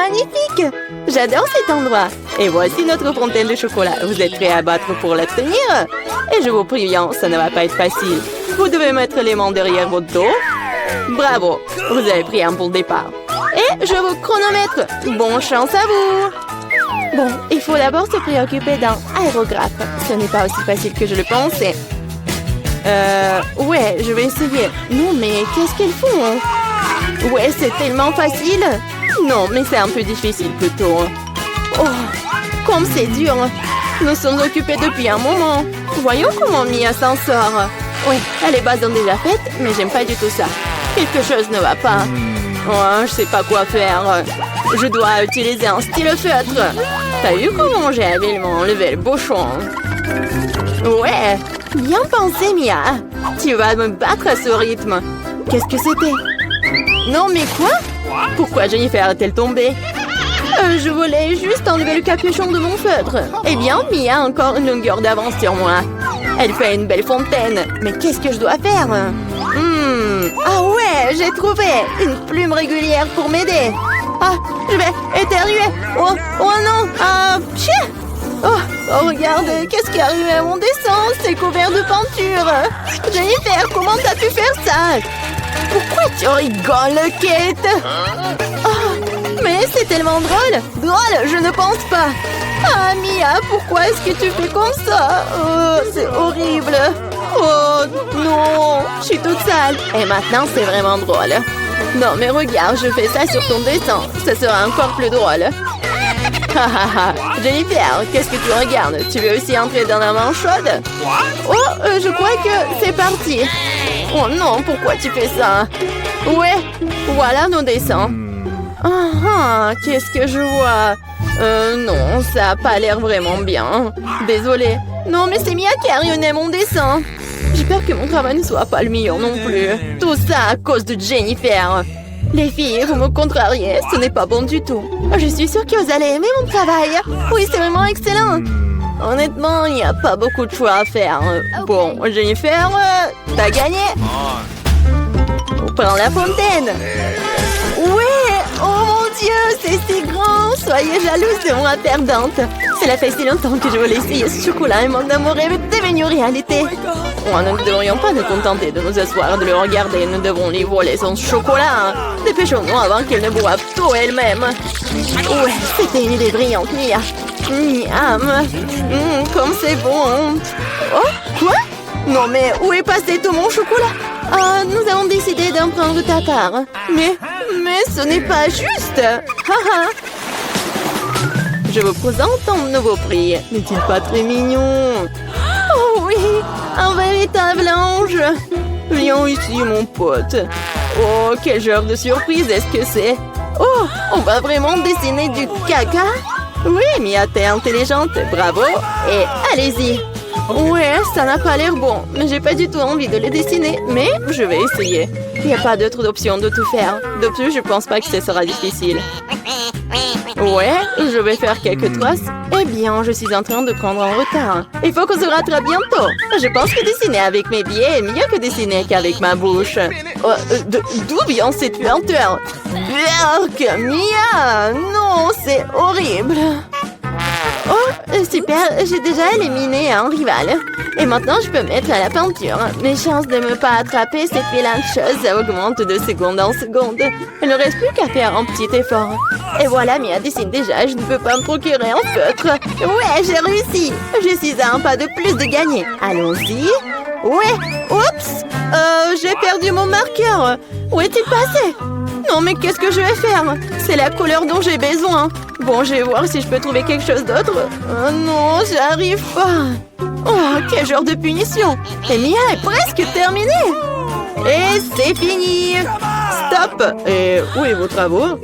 magnifique! J'adore cet endroit. Et voici notre fontaine de chocolat. Vous êtes prêts à battre pour l'obtenir? Et je vous préviens, ça ne va pas être facile. Vous devez mettre les mains derrière votre dos. Bravo, vous avez pris un bon départ. Et je vous chronomètre. Bonne chance à vous! Bon, il faut d'abord se préoccuper d'un aérographe. Ce n'est pas aussi facile que je le pensais. Ouais, je vais essayer. Non, mais qu'est-ce qu'elles font? Ouais, c'est tellement facile. Non, mais c'est un peu difficile plutôt. Oh, comme c'est dur. Nous sommes occupés depuis un moment. Voyons comment Mia s'en sort. Oui, les bases sont déjà faites, mais j'aime pas du tout ça. Quelque chose ne va pas. Oh, je sais pas quoi faire. Je dois utiliser un stylo-feutre. T'as vu comment j'ai habilement enlevé le bouchon? Ouais, bien pensé, Mia. Tu vas me battre à ce rythme. Qu'est-ce que c'était? Non, mais quoi? Pourquoi Jennifer est-elle tombée? Je voulais juste enlever le capuchon de mon feutre. Eh bien, Mia a encore une longueur d'avance sur moi. Elle fait une belle fontaine. Mais qu'est-ce que je dois faire? Ah ouais, j'ai trouvé une plume régulière pour m'aider. Ah, je vais éternuer. Oh non. Ah, chien. Oh, regarde, qu'est-ce qui est arrivé à mon dessin? C'est couvert de peinture. Jennifer, comment t'as pu faire ça? Pourquoi tu rigoles, Kate? Oh, mais c'est tellement drôle. Drôle, je ne pense pas. Ah, Mia, pourquoi est-ce que tu fais comme ça? Oh, c'est horrible. Oh, non, je suis toute sale. Et maintenant, c'est vraiment drôle. Non, mais regarde, je fais ça sur ton dessin. Ça sera encore plus drôle. Jennifer, qu'est-ce que tu regardes? Tu veux aussi entrer dans la main chaude? Oh, je crois que c'est parti. Oh non, pourquoi tu fais ça? Ouais, voilà nos dessins. Qu'est-ce que je vois? Non, ça a pas l'air vraiment bien. Désolée. Non, mais c'est Mia qui a ruiné mon dessin. J'ai peur que mon travail ne soit pas le meilleur non plus. Tout ça à cause de Jennifer. Les filles, vous me contrariez, ce n'est pas bon du tout. Je suis sûre que vous allez aimer mon travail. Oui, c'est vraiment excellent. Honnêtement, il n'y a pas beaucoup de choix à faire. Bon, Jennifer, t'as gagné. On prend la fontaine. Ouais, oh mon Dieu, c'est si grand. Soyez jalouse de moi, perdante. Cela fait si longtemps que je voulais essayer ce chocolat et mon amour est devenu réalité. Oh, nous ne devrions pas nous contenter de nous asseoir et de le regarder. Nous devons lui voler son chocolat. Dépêchons-nous avant qu'elle ne boive tout elle-même. Ouais, c'était une idée brillante, Mia. Miam. Comme c'est bon. Oh, quoi? Non, mais où est passé tout mon chocolat? Ah, nous avons décidé d'en prendre ta part. Mais ce n'est pas juste. Je vous présente un nouveau prix. N'est-il pas très mignon? Oh oui, un véritable ange. Viens ici, mon pote. Oh, quel genre de surprise est-ce que c'est? Oh, on va vraiment dessiner du caca? Oui, Mia, t'es intelligente. Bravo. Et allez-y. Ouais, ça n'a pas l'air bon, mais j'ai pas du tout envie de le dessiner, mais je vais essayer. Il n'y a pas d'autre option de tout faire. De plus, je pense pas que ce sera difficile. Ouais, je vais faire quelques traces. Eh bien, je suis en train de prendre un retard. Il faut qu'on se rattrape bientôt. Je pense que dessiner avec mes pieds est mieux que dessiner qu'avec ma bouche. D'où vient cette lenteur? Berk, Mia! Non, c'est horrible. Oh, super, j'ai déjà éliminé un rival. Et maintenant, je peux mettre à la peinture. Mes chances de ne pas attraper cette vilaine chose augmentent de seconde en seconde. Il ne reste plus qu'à faire un petit effort. Et voilà, Mia dessine déjà, je ne peux pas me procurer un feutre. Ouais, j'ai réussi. Je suis à un pas de plus de gagner. Allons-y. Ouais, oups. J'ai perdu mon marqueur. Où est-il passé? Non, mais qu'est-ce que je vais faire? C'est la couleur dont j'ai besoin. Bon, je vais voir si je peux trouver quelque chose d'autre. Oh non, j'arrive pas. Oh, quel genre de punition. Et Mia est presque terminée. Et c'est fini. Stop. Et où est vos travaux?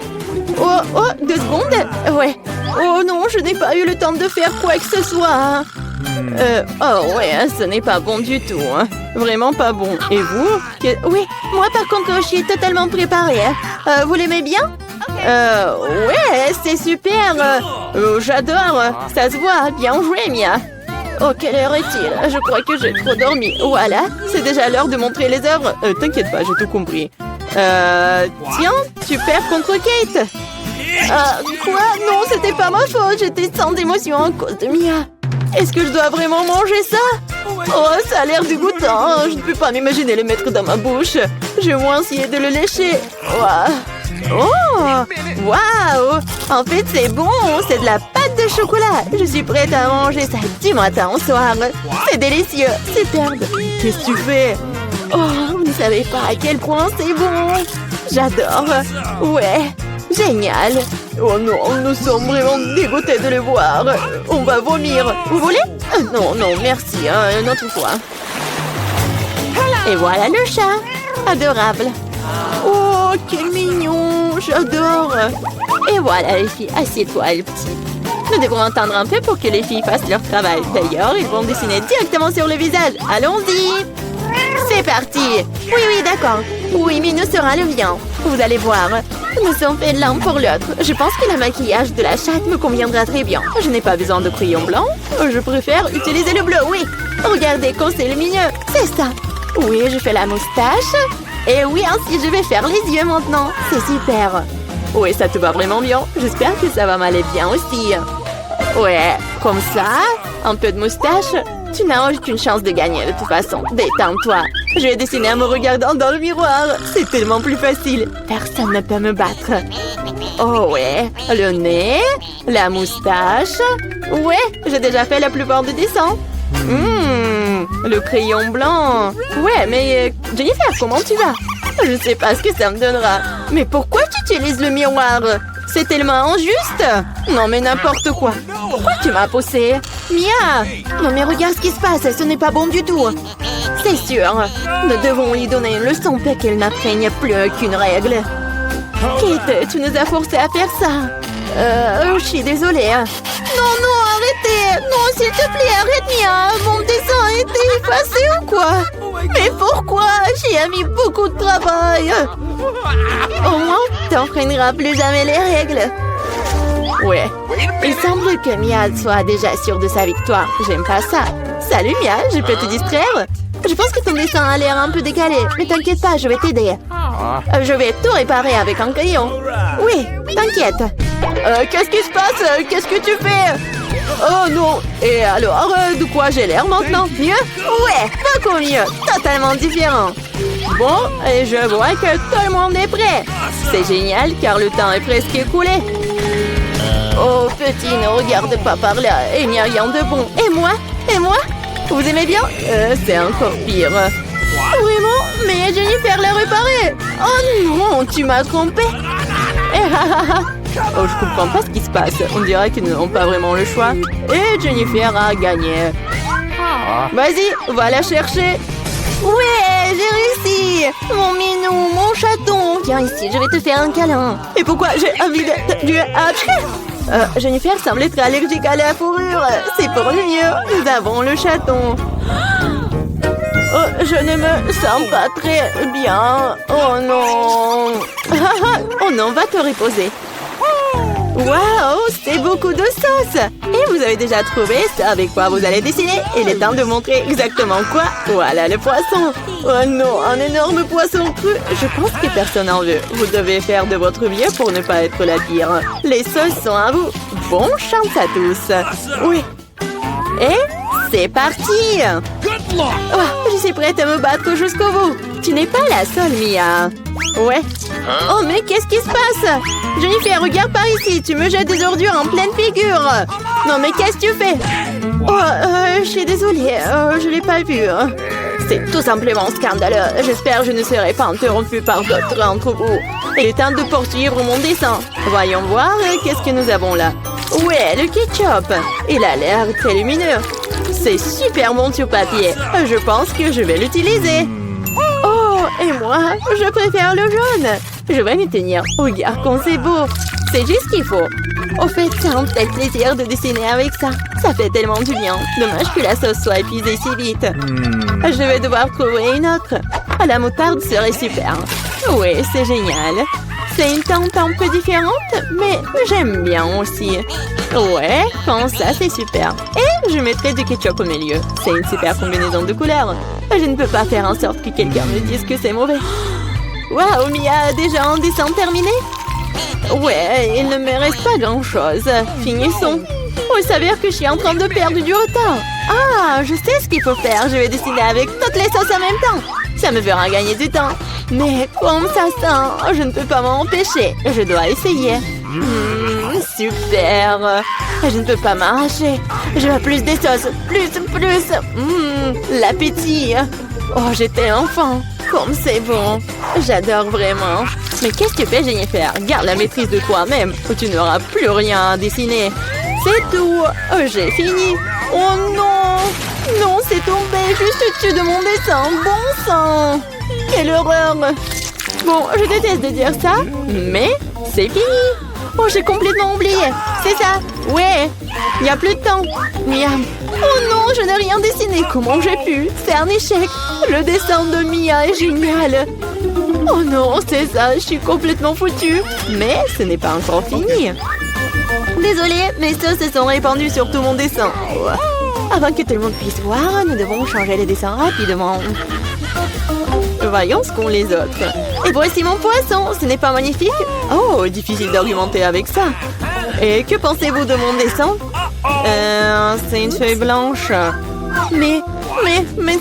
Oh, 2 secondes. Ouais. Oh non, je n'ai pas eu le temps de faire quoi que ce soit. Oh ouais, ce n'est pas bon du tout. Vraiment pas bon. Et vous? Oui, moi par contre, je suis totalement préparée. Vous l'aimez bien? Ouais, c'est super. J'adore. Ça se voit. Bien joué, Mia. Oh, quelle heure est-il? Je crois que j'ai trop dormi. Voilà, c'est déjà l'heure de montrer les œuvres. T'inquiète pas, j'ai tout compris. Tiens, tu perds contre Kate. Quoi? Non, c'était pas ma faute. J'étais sans émotion à cause de Mia. Est-ce que je dois vraiment manger ça? Oh, ça a l'air dégoûtant. Je ne peux pas m'imaginer le mettre dans ma bouche. Je vais au moins essayer de le lécher. Oh! Waouh! En fait, c'est bon. C'est de la pâte de chocolat. Je suis prête à manger ça du matin au soir. C'est délicieux. Superbe. Qu'est-ce que tu fais? Oh, vous ne savez pas à quel point c'est bon. J'adore. Ouais. Génial. Oh non, nous sommes vraiment dégoûtés de le voir. On va vomir. Vous voulez? Non, non, merci. Une autre fois. Et voilà le chat. Adorable. Oh, quel mignon. J'adore. Et voilà les filles. Assieds-toi, le petit. Nous devrons attendre un peu pour que les filles fassent leur travail. D'ailleurs, ils vont dessiner directement sur le visage. Allons-y. C'est parti. Oui, oui, d'accord. Oui, mais nous sera le mien. Vous allez voir. Nous sommes faits l'un pour l'autre. Je pense que le maquillage de la chatte me conviendra très bien. Je n'ai pas besoin de crayon blanc. Je préfère utiliser le bleu, oui. Regardez comme c'est lumineux. C'est ça. Oui, je fais la moustache. Et oui, ainsi je vais faire les yeux maintenant. C'est super. Oui, ça te va vraiment bien. J'espère que ça va m'aller bien aussi. Ouais, comme ça. Un peu de moustache. Tu n'as aucune chance de gagner de toute façon. Détends-toi. Je vais dessiner en me regardant dans le miroir. C'est tellement plus facile. Personne ne peut me battre. Oh ouais. Le nez. La moustache. Ouais, j'ai déjà fait la plupart des dessins. Le crayon blanc. Ouais, mais Jennifer, comment tu vas? Je sais pas ce que ça me donnera. Mais pourquoi tu utilises le miroir? C'est tellement injuste. Non, mais n'importe quoi. Pourquoi tu m'as poussé? Mia! Non, mais regarde ce qui se passe. Ce n'est pas bon du tout. C'est sûr. Nous devons lui donner une leçon pour qu'elle n'apprenne plus aucune règle. Kate, tu nous as forcé à faire ça. Je suis désolée. Non, non, arrêtez. Non, s'il te plaît, arrête, Mia. Mon dessin a été effacé ou quoi? Mais pourquoi? J'y ai mis beaucoup de travail. Au moins, tu n'enfreindras plus jamais les règles. Ouais. Il semble que Mia soit déjà sûre de sa victoire. J'aime pas ça. Salut Mia, je peux te distraire? Je pense que ton dessin a l'air un peu décalé. Mais t'inquiète pas, je vais t'aider. Je vais tout réparer avec un crayon. Oui, t'inquiète. Qu'est-ce qui se passe? Qu'est-ce que tu fais? Oh non. Et alors, de quoi j'ai l'air maintenant? Mieux? Ouais, beaucoup mieux. Totalement différent. Bon, et je vois que tout le monde est prêt. C'est génial car le temps est presque écoulé. Oh, petit, ne regarde pas par là. Il n'y a rien de bon. Et moi? Et moi? Vous aimez bien? C'est encore pire. Vraiment? Mais Jennifer l'a réparé. Oh non, tu m'as trompé. Oh, je comprends pas ce qui se passe. On dirait qu'ils n'ont pas vraiment le choix. Et Jennifer a gagné. Vas-y, va la chercher. Ouais, j'ai réussi. Mon minou, mon chaton. Viens ici, je vais te faire un câlin. Et pourquoi j'ai envie de... Jennifer semble être allergique à la fourrure. C'est pour le mieux. Nous avons le chaton. Oh, je ne me sens pas très bien. Oh non. Oh non, va te reposer. Waouh, c'est beaucoup de sauce. Et vous avez déjà trouvé ce avec quoi vous allez dessiner? Il est temps de montrer exactement quoi. Voilà le poisson. Oh non, un énorme poisson cru. Je pense que personne en veut. Vous devez faire de votre mieux pour ne pas être la pire. Les sauces sont à vous. Bonne chance à tous. Oui. Et c'est parti. Oh, je suis prête à me battre jusqu'au bout. Tu n'es pas la seule, Mia. Ouais. Oh, mais qu'est-ce qui se passe? Jennifer, regarde par ici. Tu me jettes des ordures en pleine figure. Non, mais qu'est-ce que tu fais? Oh, je suis désolée. Je l'ai pas vu. C'est tout simplement scandaleux. J'espère que je ne serai pas interrompue par d'autres d'entre vous. Il est temps de poursuivre mon dessin. Voyons voir qu'est-ce que nous avons là. Ouais, le ketchup. Il a l'air très lumineux. C'est super bon sur papier. Je pense que je vais l'utiliser. Oh, et moi, je préfère le jaune. Je vais m'y tenir. Regarde comme c'est beau. C'est juste ce qu'il faut. Au fait, c'est un tel plaisir de dessiner avec ça. Ça fait tellement du bien. Dommage que la sauce soit épuisée si vite. Je vais devoir trouver une autre. La moutarde serait super. Oui, c'est génial. C'est une teinte un peu différente, mais j'aime bien aussi. Ouais, comme ça, c'est super. Et je mettrai du ketchup au milieu. C'est une super combinaison de couleurs. Je ne peux pas faire en sorte que quelqu'un me dise que c'est mauvais. Waouh, Mia a déjà un dessin terminé? Ouais, il ne me reste pas grand-chose. Finissons. Oh, il s'avère que je suis en train de perdre du retard. Ah, je sais ce qu'il faut faire. Je vais dessiner avec toutes les sauces en même temps. Ça me fera gagner du temps. Mais comme ça sent, je ne peux pas m'en empêcher. Je dois essayer. Super. Je ne peux pas m'arracher. Je veux plus des sauces. Plus. L'appétit. Oh, j'ai tellement faim. Comme c'est bon. J'adore vraiment. Mais qu'est-ce que tu fais, Jennifer? Garde la maîtrise de toi-même ou tu n'auras plus rien à dessiner. C'est tout. J'ai fini. Oh non. Non, c'est tombé juste au-dessus de mon dessin. Bon sang. Quelle horreur. Bon, je déteste de dire ça, mais c'est fini. Oh, j'ai complètement oublié. C'est ça. Ouais. Il n'y a plus de temps. Miam. Oh non, je n'ai rien dessiné. Comment j'ai pu? C'est un échec. Le dessin de Mia est génial. Oh non, c'est ça. Je suis complètement foutue. Mais ce n'est pas encore fini. Désolée, mes sauces se sont répandues sur tout mon dessin. Avant que tout le monde puisse voir, nous devons changer les dessins rapidement. Voyons ce qu'ont les autres. Et voici mon poisson. Ce n'est pas magnifique? Oh, difficile d'argumenter avec ça. Et que pensez-vous de mon dessin? C'est une feuille blanche. Mais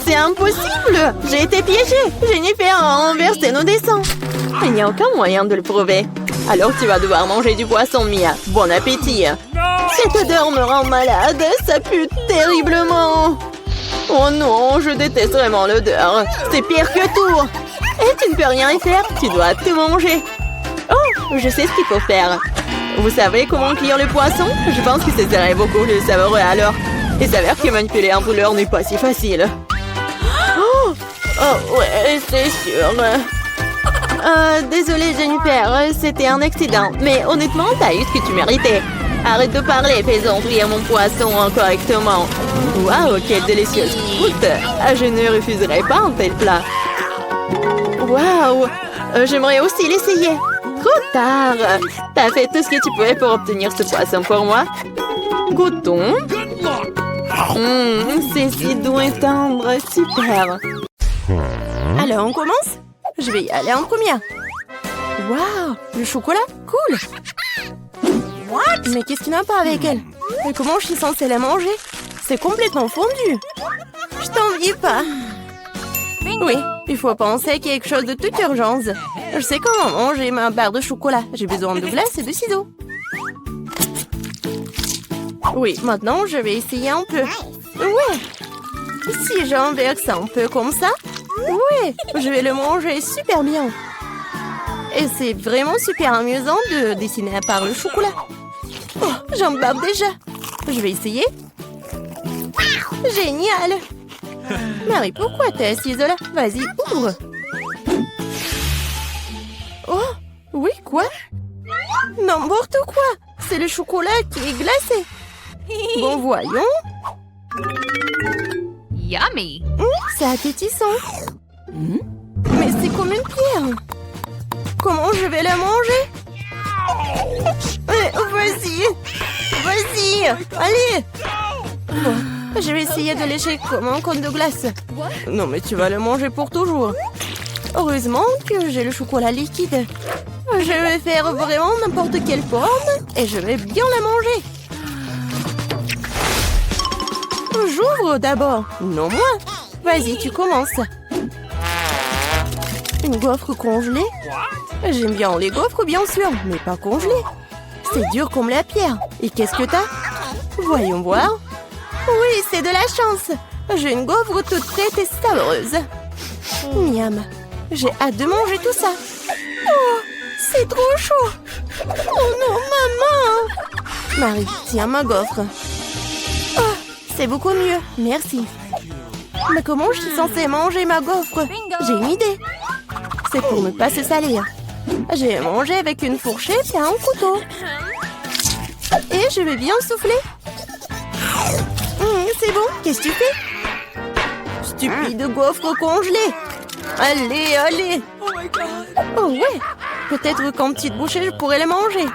c'est impossible. J'ai été piégée. Jennifer a renversé nos dessins. Il n'y a aucun moyen de le prouver. Alors tu vas devoir manger du poisson, Mia. Bon appétit. Cette odeur me rend malade. Ça pue terriblement. Oh non, je déteste vraiment l'odeur. C'est pire que tout. Et tu ne peux rien y faire. Tu dois tout manger. Oh, je sais ce qu'il faut faire. Vous savez comment cuire le poisson? Je pense que ce serait beaucoup plus savoureux alors. Il s'avère que manipuler un brûleur n'est pas si facile. Oh ouais, c'est sûr. Désolée Jennifer, c'était un accident. Mais honnêtement, t'as eu ce que tu méritais. Arrête de parler, faisons frire mon poisson correctement. Waouh, quelle délicieuse croûte. Je ne refuserai pas un tel plat. Waouh, j'aimerais aussi l'essayer. Trop tard. T'as fait tout ce que tu pouvais pour obtenir ce poisson pour moi. Goûtons. C'est si doux et tendre. Super. Alors, on commence? Je vais y aller en première. Waouh, le chocolat, cool. What? Mais qu'est-ce qui n'a pas avec elle? Et comment je suis censée la manger? C'est complètement fondu. Je t'envie pas. Oui, il faut penser à quelque chose de toute urgence. Je sais comment manger ma barre de chocolat. J'ai besoin de glace et de ciseaux. Oui, maintenant je vais essayer un peu. Ouais. Si j'inverse un peu comme ça, ouais, je vais le manger super bien. Et c'est vraiment super amusant de dessiner à part le chocolat. Oh, j'en bave déjà. Je vais essayer. Génial. Marie, pourquoi t'es assise là? Vas-y, ouvre. Oh, oui, quoi? N'importe quoi. C'est le chocolat qui est glacé. Bon, voyons. Yummy! C'est appétissant. Mais c'est comme une pierre. Comment je vais la manger? Vas-y. Vas-y. Allez. Bon, je vais essayer de lécher comme un cône de glace. Non, mais tu vas le manger pour toujours. Heureusement que j'ai le chocolat liquide. Je vais faire vraiment n'importe quelle forme et je vais bien la manger. J'ouvre d'abord. Non, moi. Vas-y, tu commences. Une gaufre congelée? J'aime bien les gaufres, bien sûr, mais pas congelées. C'est dur comme la pierre. Et qu'est-ce que t'as? Voyons voir. Oui, c'est de la chance. J'ai une gaufre toute prête et savoureuse. Miam. J'ai hâte de manger tout ça. Oh, c'est trop chaud. Oh non, maman. Marie, tiens ma gaufre. Oh, c'est beaucoup mieux, merci. Mais comment je suis censée manger ma gaufre? J'ai une idée. C'est pour ne pas se salir. Je vais manger avec une fourchette et un couteau. Et je vais bien souffler. C'est bon, qu'est-ce que tu fais? Stupide gaufre congelée. Allez, allez. Oh ouais, peut-être qu'en petite bouchée, je pourrais la manger.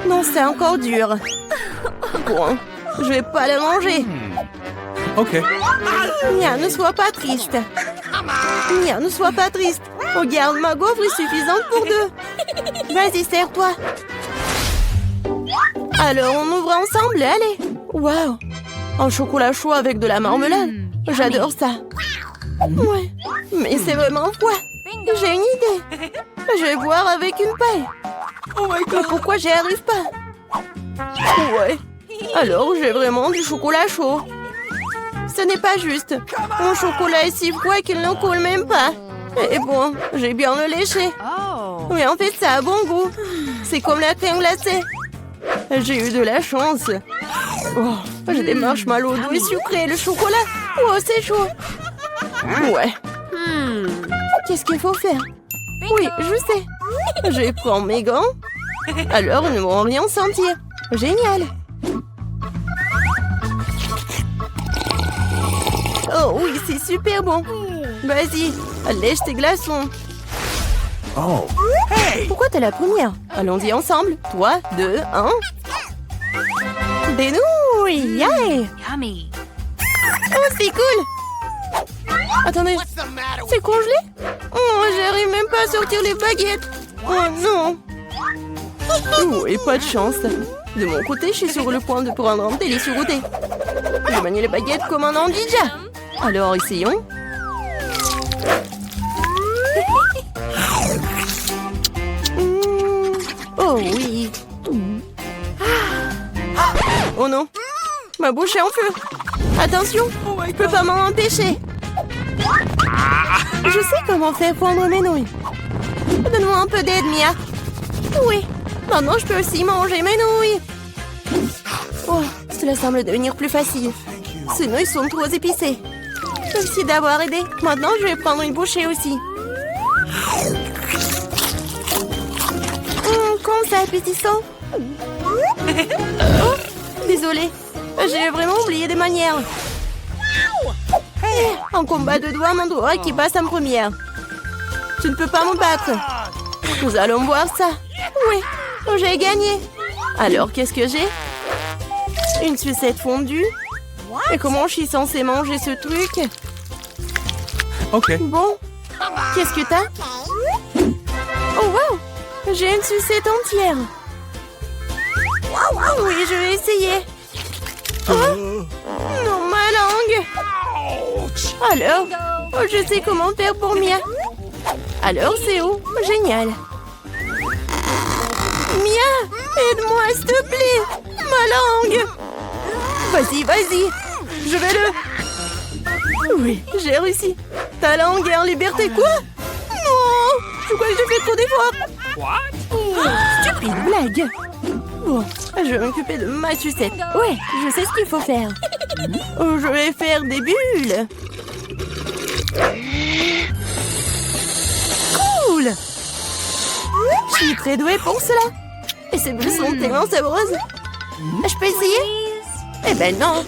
Non, c'est encore dur. Bon, je vais pas la manger. Ok. Mia, ne sois pas triste. Mia, ne sois pas triste. Regarde, ma gaufre est suffisante pour deux. Vas-y, serre-toi. Alors, on ouvre ensemble, allez. Waouh. Un chocolat chaud avec de la marmelade. J'adore ça. Ouais, mais c'est vraiment froid. J'ai une idée. Je vais boire avec une paille. Mais pourquoi j'y arrive pas? Ouais. Alors, j'ai vraiment du chocolat chaud. Ce n'est pas juste. Mon chocolat est si froid qu'il ne coule même pas. Et bon, j'ai bien le léché. Mais en fait, ça a bon goût. C'est comme la crème glacée. J'ai eu de la chance. Oh, j'ai des marshmallows doux et sucrés. Le chocolat. Oh, c'est chaud. Ouais. Qu'est-ce qu'il faut faire? Oui, je sais. Je prends mes gants. Alors, ils ne vont rien sentir. Génial. Oh oui, c'est super bon. Vas-y, lèche tes glaçons. Oh. Hey! Pourquoi t'es la première? Allons-y ensemble. 3, 2, 1. Des nouilles! Yeah! Yummy. Oh, c'est cool! Attendez, c'est congelé? Oh, j'arrive même pas à sortir les baguettes. Oh non! Oh, et pas de chance. De mon côté, je suis sur le point de prendre un délicieux goûter. Je manie les baguettes comme un ninja. Alors, essayons. Oh oui. Oh non. Ma bouche est en feu. Attention, je peux pas m'en empêcher. Je sais comment faire fondre mes nouilles. Donne-moi un peu d'aide, Mia. Oui, maintenant je peux aussi manger mes nouilles. Oh, cela semble devenir plus facile. Ces nouilles sont trop épicées. Merci d'avoir aidé. Maintenant, je vais prendre une bouchée aussi. Comme ça, appétissant. Oh, désolée. J'ai vraiment oublié des manières. Un combat de doigts, mon doigt qui passe en première. Tu ne peux pas me battre. Nous allons voir ça. Oui, j'ai gagné. Alors, qu'est-ce que j'ai? Une sucette fondue. Et comment je suis censée manger ce truc? Ok. Bon, qu'est-ce que t'as? Oh, wow! J'ai une sucette entière. Oui, je vais essayer. Oh, non, ma langue. Alors, je sais comment faire pour Mia. Alors, c'est où? Génial. Mia, aide-moi, s'il te plaît. Ma langue. Vas-y, vas-y. Je vais le... Oui, j'ai réussi. Ta langue est en liberté, quoi? Non, je crois que j'ai fait trop d'efforts. Stupide blague. Bon, je vais m'occuper de ma sucette. Ouais, je sais ce qu'il faut faire. Je vais faire des bulles. Cool. Je suis très douée pour cela. Et ces bulles sont tellement savreuses. Je peux essayer? Eh ben non.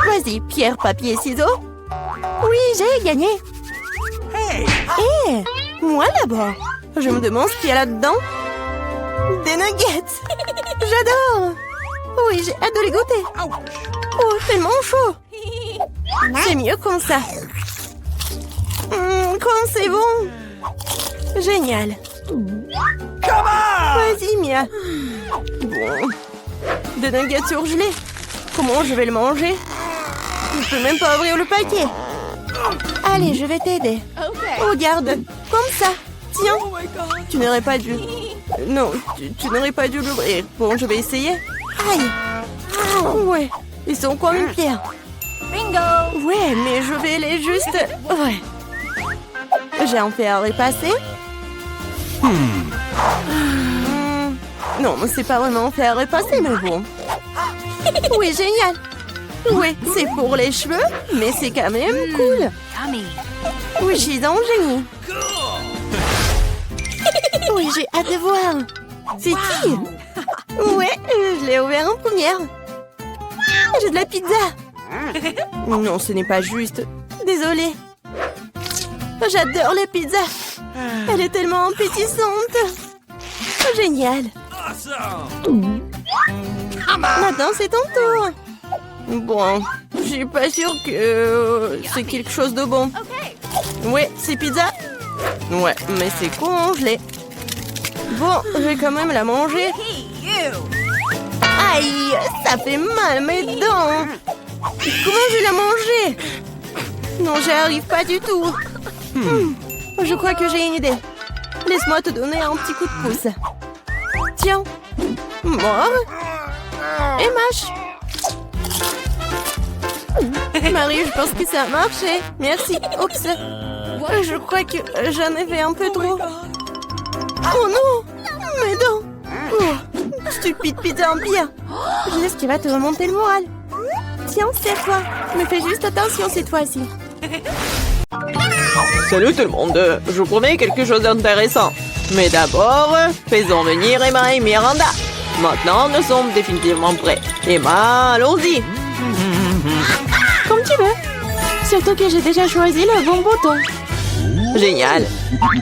Vas-y, pierre, papier, ciseaux. Oui, j'ai gagné. Hé, moi d'abord. Je me demande ce qu'il y a là-dedans. Des nuggets. J'adore. Oui, j'ai hâte de les goûter. Oh, tellement chaud. C'est mieux comme ça. Comme c'est bon. Génial. Vas-y, Mia. Bon. Des nuggets surgelés. Comment je vais le manger? Je peux même pas ouvrir le paquet. Allez, je vais t'aider. Regarde, comme ça. Tiens, tu n'aurais pas dû... Non, tu n'aurais pas dû l'ouvrir. Bon, je vais essayer. Aïe. Ouais, ils sont comme une pierre. Bingo! Ouais, mais je vais les juste... Ouais. J'ai un fer à repasser. Non, c'est pas vraiment un fer à repasser, mais bon. Oui, génial. Oui, c'est pour les cheveux, mais c'est quand même cool. Yummy. Oui, je suis un génie. Oui, j'ai hâte de voir. C'est qui? Ouais, je l'ai ouvert en première. J'ai de la pizza. Non, ce n'est pas juste. Désolée. J'adore la pizza. Elle est tellement appétissante. Génial. Maintenant, c'est ton tour. Bon, je suis pas sûre que c'est quelque chose de bon. Ouais, c'est pizza. Ouais, mais c'est congelé. Bon, je vais quand même la manger. Aïe, ça fait mal mes dents. Comment je vais la manger? Non, j'y arrive pas du tout. Je crois que j'ai une idée. Laisse-moi te donner un petit coup de pouce. Tiens. Mort. Et mâche. Marie, je pense que ça a marché. Merci. Oups. Je crois que j'en ai fait un peu trop. Oh non! Mes dents! Oh, stupide pizza en pire. Je laisse qui va te remonter le moral. Tiens, c'est à toi. Mais fais juste attention cette fois-ci. Salut tout le monde. Je vous promets quelque chose d'intéressant. Mais d'abord, faisons venir Emma et Miranda. Maintenant, nous sommes définitivement prêts. Emma, allons-y. Comme tu veux. Surtout que j'ai déjà choisi le bon bouton. Génial.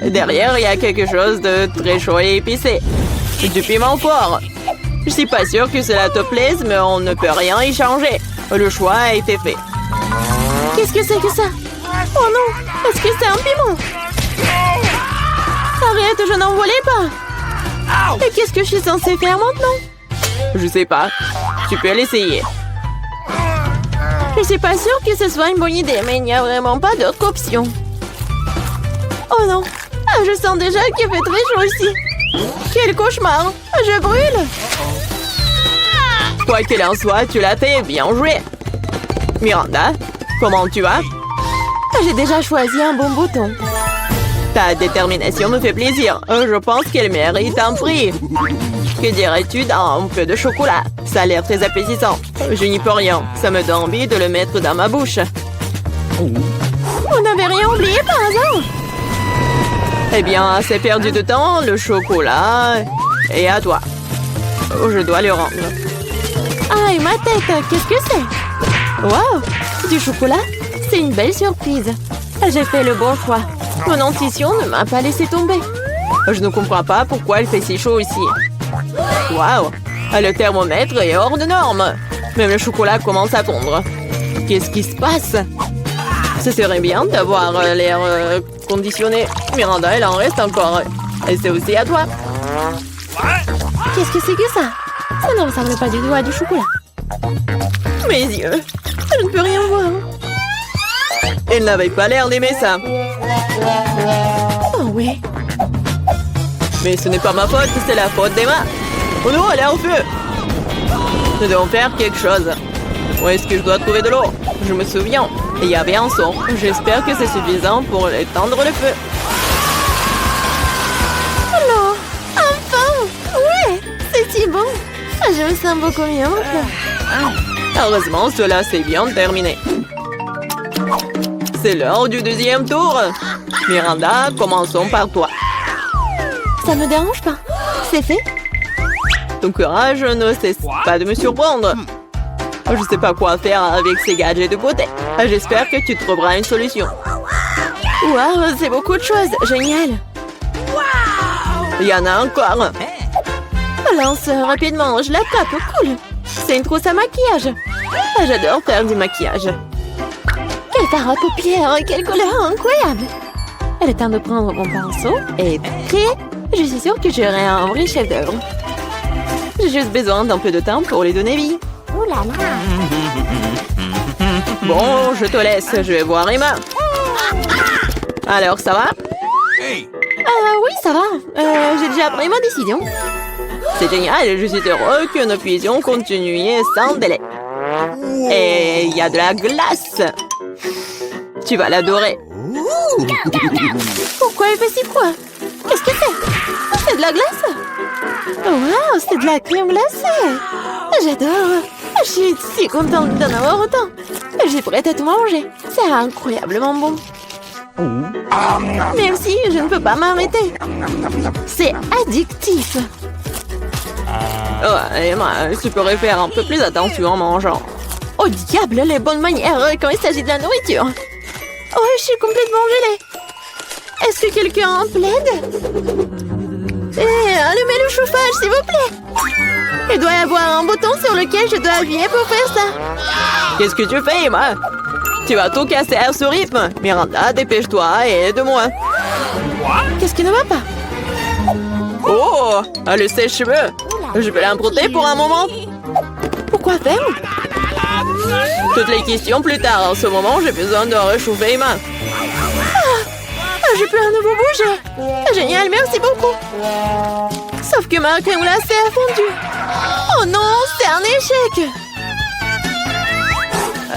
Derrière, il y a quelque chose de très chaud et épicé. Du piment fort. Je suis pas sûre que cela te plaise, mais on ne peut rien y changer. Le choix a été fait. Qu'est-ce que c'est que ça? Oh non! Est-ce que c'est un piment? Arrête, je n'en voulais pas. Et qu'est-ce que je suis censée faire maintenant? Je sais pas. Tu peux l'essayer. Je suis pas sûre que ce soit une bonne idée, mais il n'y a vraiment pas d'autre option. Oh non! Ah, je sens déjà qu'il fait très chaud ici. Quel cauchemar! Je brûle! Quoi qu'il en soit, tu l'as fait, bien joué! Miranda, comment tu vas? J'ai déjà choisi un bon bouton. Ta détermination me fait plaisir. Je pense qu'elle mérite un prix. Que dirais-tu d'un peu de chocolat? Ça a l'air très appétissant. Je n'y peux rien. Ça me donne envie de le mettre dans ma bouche. On n'avait rien oublié par hasard? Eh bien, c'est perdu de temps. Le chocolat est à toi. Je dois le rendre. Aïe, ma tête, qu'est-ce que c'est? Wow, du chocolat? C'est une belle surprise. J'ai fait le bon choix. Mon intuition ne m'a pas laissé tomber. Je ne comprends pas pourquoi il fait si chaud ici. Waouh, le thermomètre est hors de norme. Même le chocolat commence à fondre. Qu'est-ce qui se passe? Ce serait bien d'avoir l'air conditionné. Miranda, elle en reste encore. Et c'est aussi à toi. Qu'est-ce que c'est que ça? Ça ne ressemble pas du tout à du chocolat. Mes yeux, je ne peux rien voir. Elle n'avait pas l'air d'aimer ça. Oh oui. Mais ce n'est pas ma faute, c'est la faute d'Emma. Oh non, elle est en feu. Nous devons faire quelque chose. Où est-ce que je dois trouver de l'eau? Je me souviens, il y avait un son. J'espère que c'est suffisant pour éteindre le feu. Alors, enfin! Ouais, c'est si bon. Je me sens beaucoup mieux. Heureusement, cela s'est bien terminé. C'est l'heure du deuxième tour. Miranda, commençons par toi. Ça me dérange pas. C'est fait. Ton courage ne cesse pas de me surprendre. Je sais pas quoi faire avec ces gadgets de beauté. J'espère que tu trouveras une solution. Waouh, c'est beaucoup de choses. Génial. Il y en a encore. Lance rapidement, je l'attrape. Cool. C'est une trousse à maquillage. J'adore faire du maquillage. Quel fard à paupières, quelle couleur incroyable. Le temps de prendre mon pinceau est prêt. Je suis sûre que j'aurai un vrai chef-d'œuvre. J'ai juste besoin d'un peu de temps pour les donner vie. Ouh là là. Bon, je te laisse. Je vais voir Emma. Alors, ça va? Oui, ça va. J'ai déjà pris ma décision. C'est génial. Je suis heureux que nous puissions continuer sans délai. Et il y a de la glace. Tu vas l'adorer. Pourquoi il fait si froid? Qu'est-ce que c'est? C'est de la glace? Wow, c'est de la crème glacée. J'adore. Je suis si contente d'en avoir autant. Je suis prête à tout manger. C'est incroyablement bon. Merci, je ne peux pas m'arrêter. C'est addictif. Oh, Emma, tu pourrais faire un peu plus attention en mangeant. Oh diable, les bonnes manières quand il s'agit de la nourriture. Oh, je suis complètement gelée. Est-ce que quelqu'un plaide? Allumez le chauffage, s'il vous plaît. Il doit y avoir un bouton sur lequel je dois appuyer pour faire ça. Qu'est-ce que tu fais, Emma? Tu vas tout casser à ce rythme. Miranda, dépêche-toi et aide-moi. Qu'est-ce qui ne va pas? Oh, le sèche-cheveux. Je peux l'emprunter pour un moment. Pourquoi faire? Toutes les questions plus tard. En ce moment, j'ai besoin de réchauffer les mains. Je peux un nouveau bouger. Génial, merci beaucoup. Sauf que ma crème glacée a fondu. Oh non, c'est un échec.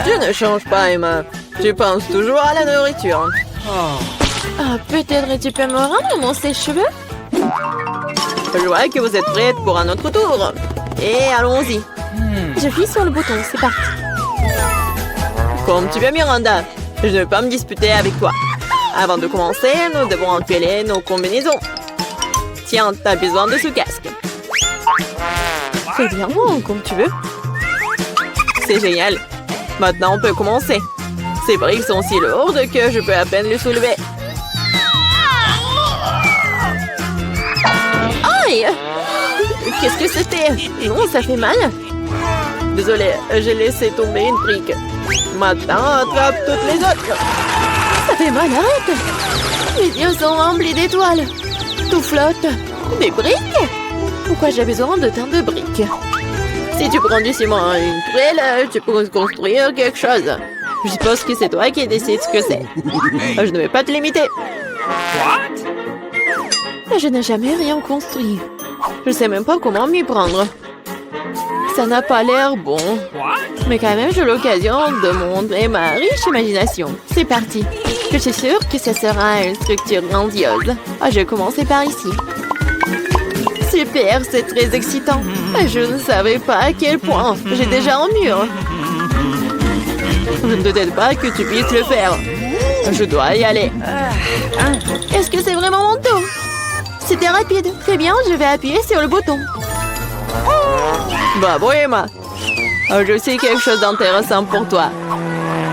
Tu ne changes pas, Emma. Tu penses toujours à la nourriture. Peut-être tu peux me rendre mon sèche-cheveux? Je vois que vous êtes prête pour un autre tour. Et allons-y. J'appuie sur le bouton, c'est parti. Comme tu veux, Miranda. Je ne vais pas me disputer avec toi. Avant de commencer, nous devons enfiler nos combinaisons. Tiens, t'as besoin de ce casque. Très bien, comme tu veux. C'est génial. Maintenant, on peut commencer. Ces briques sont si lourdes que je peux à peine les soulever. Aïe! Qu'est-ce que c'était? Non, ça fait mal. Désolée, j'ai laissé tomber une brique. Maintenant, attrape toutes les autres. Ça fait mal, arrête! Mes yeux sont remplis d'étoiles. Tout flotte. Des briques? Pourquoi j'ai besoin de tant de briques? Si tu prends du ciment et une truelle, tu peux construire quelque chose. Je suppose que c'est toi qui décides ce que c'est. Je ne vais pas te limiter. Je n'ai jamais rien construit. Je sais même pas comment m'y prendre. Ça n'a pas l'air bon. Mais quand même, j'ai l'occasion de montrer ma riche imagination. C'est parti. Je suis sûre que ce sera une structure grandiose. Je vais commencer par ici. Super, c'est très excitant. Je ne savais pas à quel point. J'ai déjà un mur. Je ne doute pas que tu puisses le faire. Je dois y aller. Est-ce que c'est vraiment mon tour? C'était rapide. Très bien, je vais appuyer sur le bouton. Bravo, Emma. Je sais quelque chose d'intéressant pour toi.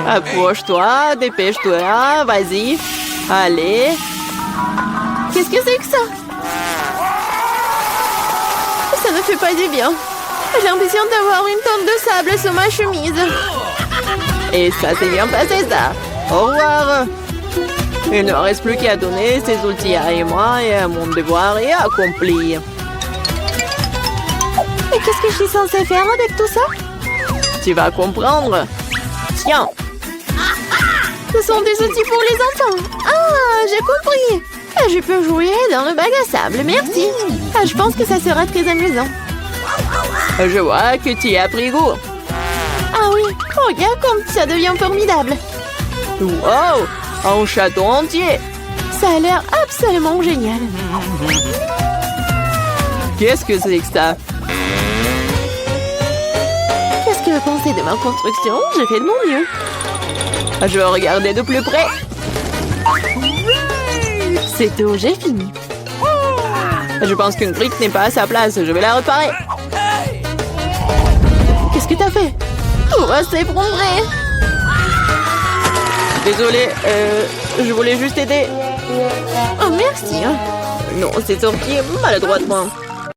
Approche-toi, dépêche-toi, vas-y. Allez. Qu'est-ce que c'est que ça? Ça ne fait pas du bien. J'ai l'impression d'avoir une tonne de sable sur ma chemise. Et ça s'est bien passé, ça. Au revoir. Il ne reste plus qu'à donner ces outils à Emma et mon devoir est accompli. Mais qu'est-ce que je suis censée faire avec tout ça? Tu vas comprendre. Tiens. Ce sont des outils pour les enfants. Ah, j'ai compris. Je peux jouer dans le bac à sable, merci. Je pense que ça sera très amusant. Je vois que tu y as pris goût. Ah oui, regarde comme ça devient formidable. Wow, un château entier. Ça a l'air absolument génial. Qu'est-ce que c'est que ça? Qu'est-ce que vous pensez de ma construction? J'ai fait de mon mieux. Je vais regarder de plus près. C'est tout, j'ai fini. Je pense qu'une brique n'est pas à sa place. Je vais la réparer. Qu'est-ce que t'as fait? Tout va s'effondrer. Désolée, je voulais juste aider. Oh, merci. Non, c'est sorti maladroitement.